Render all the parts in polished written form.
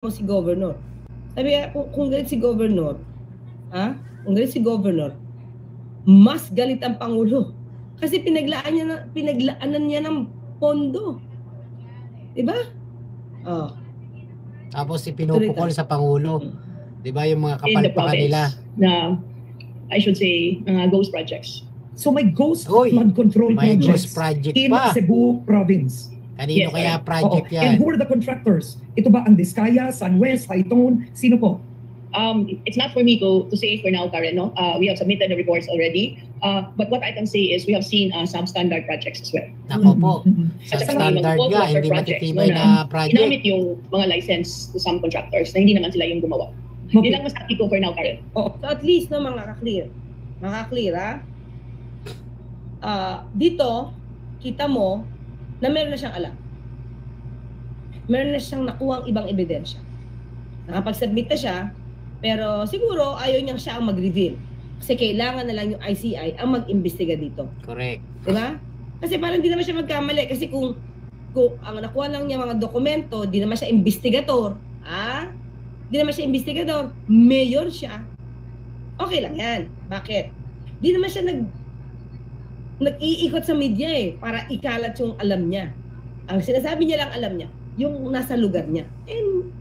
mo si Governor. Sabi nga, kung galit si Governor, kung galit si Governor, mas galit ang Pangulo. Kasi pinaglaanan niya ng pondo. Diba? Oh. Tapos ipinupukol sa Pangulo. Diba yung mga kapalpakan nila? Na, I should say, ghost projects. So may ghost flood control projects in Cebu province. Kanino kaya project yan? And who are the contractors? Ito ba ang Diskaya, Sunwest, Haitong? Sino po? It's not for me to say for now, Karen. No? We have submitted the reports already. But what I can say is we have seen substandard projects as well. Nako po. Sa standard nga, hindi matitibay na project. Ginamit yung mga license to some contractors na hindi naman sila yung gumawa. Okay. Yun lang masabi ko for now, Karen. So at least, no, makaka-clear. Makaka-clear, dito, kita mo, na meron na siyang alam. Meron na siyang nakuhang ibang ebidensya. Nakapag-submit na siya, pero siguro ayaw niya siya ang mag-reveal. Kasi kailangan na lang yung ICI ang mag-imbestiga dito. Correct. Diba? Kasi parang hindi naman siya magkamali. Kasi kung ang nakuha lang niya mga dokumento, di naman siya investigator. Di naman siya investigator. Mayor siya. Okay lang yan. Bakit? Di naman siya nag-iikot sa media para ikalat yung alam niya. Ang sinasabi niya lang alam niya, yung nasa lugar niya. And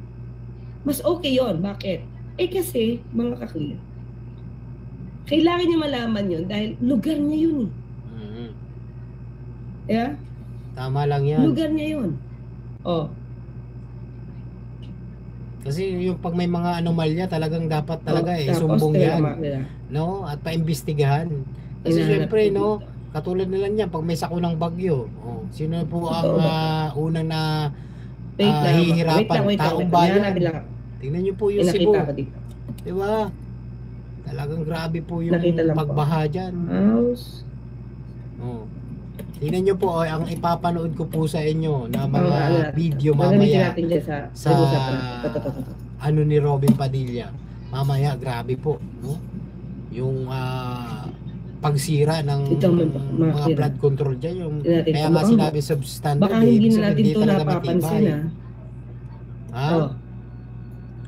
mas okay yon. Bakit? Kasi, mga ka-clear, kailangan niya malaman yun dahil lugar niya yun . Yeah? Tama lang yan. Lugar niya yun. Kasi yung pag may mga anomalya, talagang dapat talaga sumbong yan. No? At paimbestigahan. Kasi syempre, no? Katulad nila niyan, pag may sakunang bagyo, sino po ang unang na hihirapan? Taong bayan. Tingnan niyo po yung Cebu. Diba? Talagang grabe po yung pagbaha dyan. Tingnan niyo po, ang ipapanood ko po sa inyo na mga video mamaya sa ano ni Robin Padilla. Mamaya, grabe po. No? Yung pagsira ng mga blood control dyan, yung kaya nga sinabi substandard, baka hindi na natin ito napapansin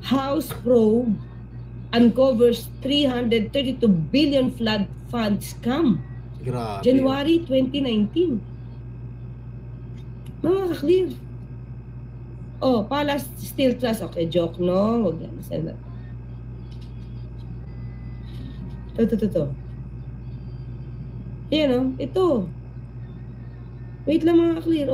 House probe uncovers 332 billion flood fund scam. Grabe. January 2019. Mga ka-clear. Palace Steel Trust. Okay, joke, no? Huwag yan. Ito. Yan, ito. Wait lang mga clear,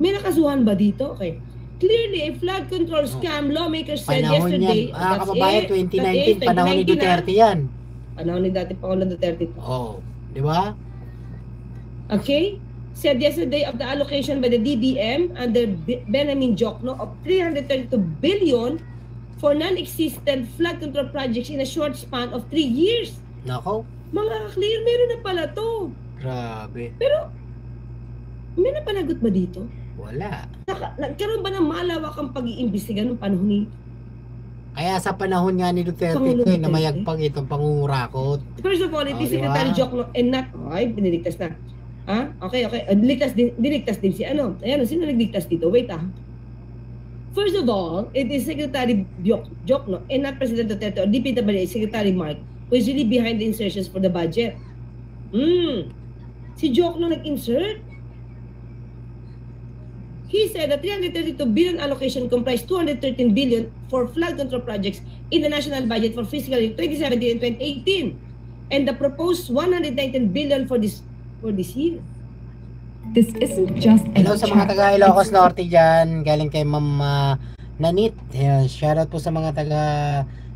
May nakasuhan ba dito? Okay. Clearly, a flood control scam, lawmakers said yesterday. Kababayan, 2019, panahon ni Duterte yan. Panahon ni dati Pangulong Duterte. Di ba? Okay? Said yesterday of the allocation by the DBM under Benjamin Jokno of 332 billion for non-existent flood control projects in a short span of 3 years. Nako. Mga clear, meron na pala to. Grabe. Pero, may napanagot ba dito? Wala. Nagkaroon ba ng malawakang pag-iimbestiga ng panahon ni? Kaya sa panahon nga ni Duterte, na mayagpag itong pangungurakot. First of all, it is Secretary Jokno and not, biniligtas na. Okay. Diligtas din si ano. Ayan, sino nagligtas dito? Wait First of all, it is Secretary Jokno and not President Duterte or DPWH Secretary Mark who is really behind the insertions for the budget. Si Jokno nag-insert. He said that 332 billion allocation comprised 213 billion for flood control projects in the national budget for fiscal year 2017 and 2018, and the proposed 119 billion for this year. This isn't just hello sa mga taga Ilocos Norte dyan, galing kay Ma'am Nanit. Shoutout po sa mga taga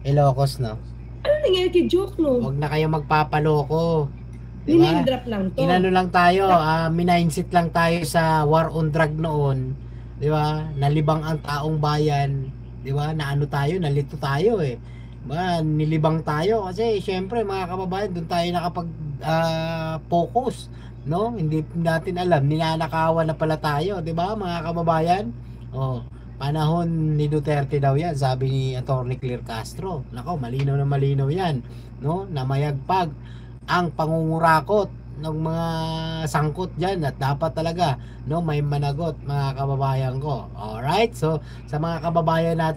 Ilocos, no? Ano nangyari kay Jokno? Huwag na kayo magpapaloko. Diba? Drop lang to. Inano lang tayo, minindset lang tayo sa war on drug noon. Di ba? Nalibang ang taong bayan. Di ba? Naano tayo, nalito tayo Diba? Nilibang tayo kasi syempre mga kababayan, doon tayo nakapag-focus. No? Hindi natin alam, ninanakawan na pala tayo. Di ba mga kababayan? Panahon ni Duterte daw yan, sabi ni Atty. Claire Castro. Nako, malinaw na malinaw yan. No? Na mayagpag ang pangungurakot ng mga sangkot diyan at dapat talaga no may managot mga kababayan ko. Alright? So sa mga kababayan natin